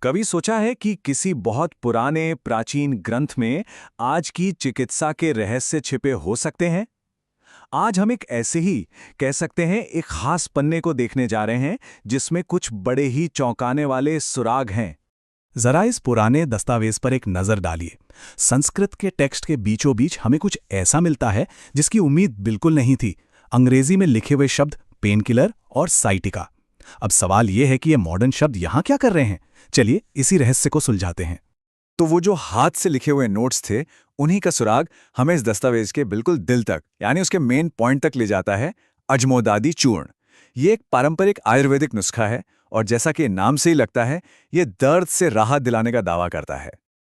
कभी सोचा है कि किसी बहुत पुराने प्राचीन ग्रंथ में आज की चिकित्सा के रहस्य छिपे हो सकते हैं? आज हम एक ऐसे ही कह सकते हैं एक खास पन्ने को देखने जा रहे हैं जिसमें कुछ बड़े ही चौंकाने वाले सुराग हैं। जरा इस पुराने दस्तावेज पर एक नज़र डालिए। संस्कृत के टेक्स्ट के बीचों बीच हमें कुछ ऐसा मिलता है जिसकी उम्मीद बिल्कुल नहीं थी। अंग्रेजी में लिखे हुए शब्द पेन किलर और साइटिका। अब सवाल यह है कि ये मॉडर्न शब्द यहाँ क्या कर रहे हैं। चलिए इसी रहस्य को सुलझाते हैं। तो वो जो हाथ से लिखे हुए नोट्स थे, उन्हीं का सुराग हमें इस दस्तावेज के बिल्कुल दिल तक, यानी उसके मेन पॉइंट तक ले जाता है। अजमोदादी चूर्ण। ये एक पारंपरिक आयुर्वेदिक नुस्खा है और जैसा कि नाम से ही लगता है, ये दर्द से राहत दिलाने का दावा करता है।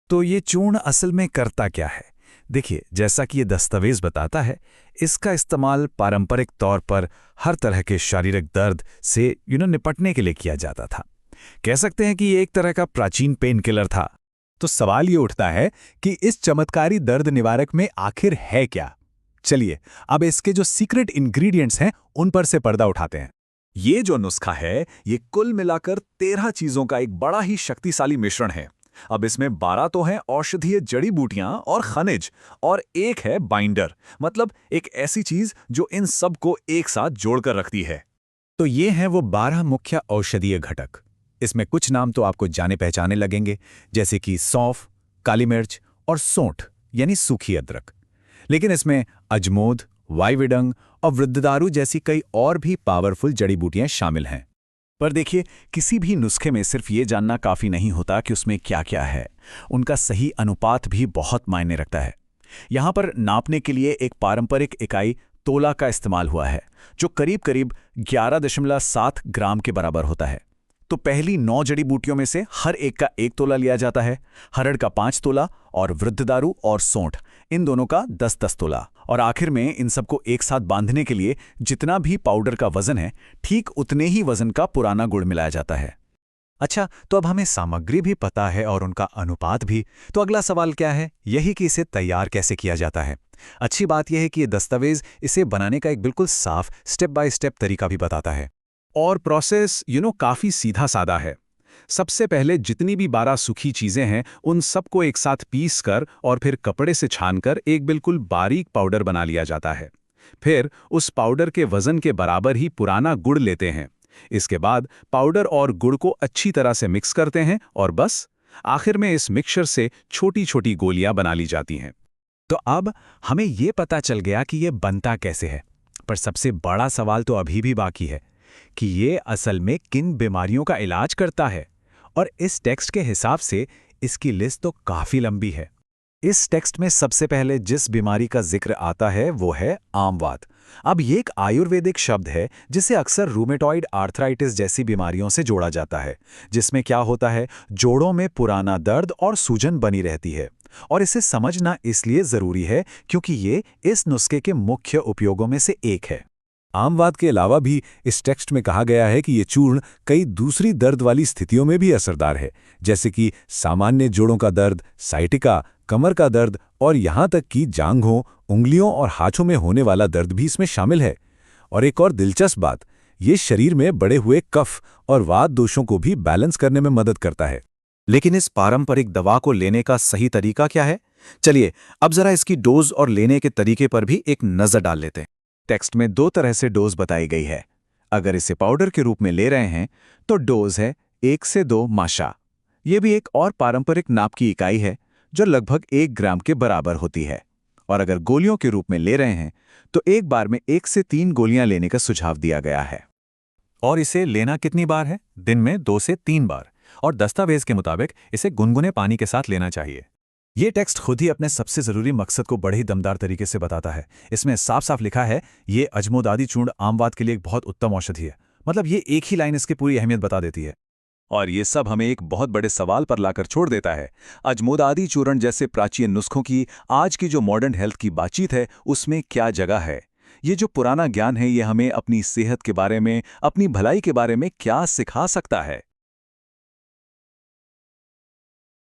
तो ये चूर्ण असल में करता क्या है? देखिए, जैसा कि ये दस्तावेज बताता है, इसका इस्तेमाल पारंपरिक तौर पर हर तरह के शारीरिक दर्द से निपटने के लिए किया जाता था। कह सकते हैं कि ये एक तरह का प्राचीन पेन किलर था। तो सवाल ये उठता है कि इस चमत्कारी दर्द निवारक में आखिर है क्या? चलिए अब इसके जो सीक्रेट इंग्रेडिएंट्स हैं उन पर से पर्दा उठाते हैं। ये जो नुस्खा है, ये कुल मिलाकर 13 चीजों का एक बड़ा ही शक्तिशाली मिश्रण है। अब इसमें 12 तो हैं औषधीय जड़ी बूटियां और खनिज, और एक है बाइंडर, मतलब एक ऐसी चीज जो इन सब को एक साथ जोड़कर रखती है। तो ये हैं वो 12 मुख्य औषधीय घटक। इसमें कुछ नाम तो आपको जाने पहचाने लगेंगे, जैसे कि सौंफ, काली मिर्च और सोंठ यानी सूखी अदरक। लेकिन इसमें अजमोद, वाइविडंग और वृद्धदारू जैसी कई और भी पावरफुल जड़ी बूटियां शामिल हैं। पर देखिए, किसी भी नुस्खे में सिर्फ ये जानना काफ़ी नहीं होता कि उसमें क्या क्या है। उनका सही अनुपात भी बहुत मायने रखता है। यहाँ पर नापने के लिए एक पारंपरिक इकाई तोला का इस्तेमाल हुआ है, जो करीब करीब 11.7 ग्राम के बराबर होता है। तो पहली 9 जड़ी बूटियों में से हर एक का 1 तोला लिया जाता है, हरड़ का 5 तोला और वृद्धदारू और सोंठ इन दोनों का 10-10 तोला। और आखिर में इन सबको एक साथ बांधने के लिए जितना भी पाउडर का वजन है, ठीक उतने ही वजन का पुराना गुड़ मिलाया जाता है। अच्छा, तो अब हमें सामग्री भी पता है और उनका अनुपात भी। तो अगला सवाल क्या है? यही कि इसे तैयार कैसे किया जाता है। अच्छी बात यह है कि ये दस्तावेज इसे बनाने का एक बिल्कुल साफ स्टेप बाय स्टेप तरीका भी बताता है। और प्रोसेस काफ़ी सीधा सादा है। सबसे पहले जितनी भी 12 सूखी चीज़ें हैं, उन सबको एक साथ पीस कर और फिर कपड़े से छानकर एक बिल्कुल बारीक पाउडर बना लिया जाता है। फिर उस पाउडर के वज़न के बराबर ही पुराना गुड़ लेते हैं। इसके बाद पाउडर और गुड़ को अच्छी तरह से मिक्स करते हैं और बस आखिर में इस मिक्सचर से छोटी छोटी गोलियां बना ली जाती हैं। तो अब हमें ये पता चल गया कि ये बनता कैसे है। पर सबसे बड़ा सवाल तो अभी भी बाकी है कि ये असल में किन बीमारियों का इलाज करता है। और इस टेक्स्ट के हिसाब से इसकी लिस्ट तो काफ़ी लंबी है। इस टेक्स्ट में सबसे पहले जिस बीमारी का जिक्र आता है वो है आमवात। अब ये एक आयुर्वेदिक शब्द है जिसे अक्सर रूमेटॉइड आर्थराइटिस जैसी बीमारियों से जोड़ा जाता है, जिसमें क्या होता है, जोड़ों में पुराना दर्द और सूजन बनी रहती है। और इसे समझना इसलिए ज़रूरी है क्योंकि ये इस नुस्खे के मुख्य उपयोगों में से एक है। आमवात के अलावा भी इस टेक्स्ट में कहा गया है कि ये चूर्ण कई दूसरी दर्द वाली स्थितियों में भी असरदार है, जैसे कि सामान्य जोड़ों का दर्द, साइटिका, कमर का दर्द और यहाँ तक कि जांघों, उंगलियों और हाथों में होने वाला दर्द भी इसमें शामिल है। और एक और दिलचस्प बात, ये शरीर में बढ़े हुए कफ और वात दोषों को भी बैलेंस करने में मदद करता है। लेकिन इस पारंपरिक दवा को लेने का सही तरीका क्या है? चलिए अब जरा इसकी डोज और लेने के तरीके पर भी एक नज़र डाल लेते हैं। टेक्स्ट में 2 तरह से डोज बताई गई है। अगर इसे पाउडर के रूप में ले रहे हैं तो डोज है 1 से 2 माशा। ये भी एक और पारंपरिक नाप की इकाई है जो लगभग 1 ग्राम के बराबर होती है। और अगर गोलियों के रूप में ले रहे हैं तो एक बार में 1 से 3 गोलियां लेने का सुझाव दिया गया है। और इसे लेना कितनी बार है? दिन में 2 से 3 बार। और दस्तावेज के मुताबिक इसे गुनगुने पानी के साथ लेना चाहिए। ये टेक्स्ट खुद ही अपने सबसे ज़रूरी मकसद को बड़े ही दमदार तरीके से बताता है। इसमें साफ साफ लिखा है, ये अजमोदादी चूर्ण आमवात के लिए एक बहुत उत्तम औषधि है। मतलब ये एक ही लाइन इसकी पूरी अहमियत बता देती है। और ये सब हमें एक बहुत बड़े सवाल पर लाकर छोड़ देता है। अजमोदादी चूर्ण जैसे प्राचीन नुस्खों की आज की जो मॉडर्न हेल्थ की बातचीत है, उसमें क्या जगह है? ये जो पुराना ज्ञान है, ये हमें अपनी सेहत के बारे में, अपनी भलाई के बारे में क्या सिखा सकता है?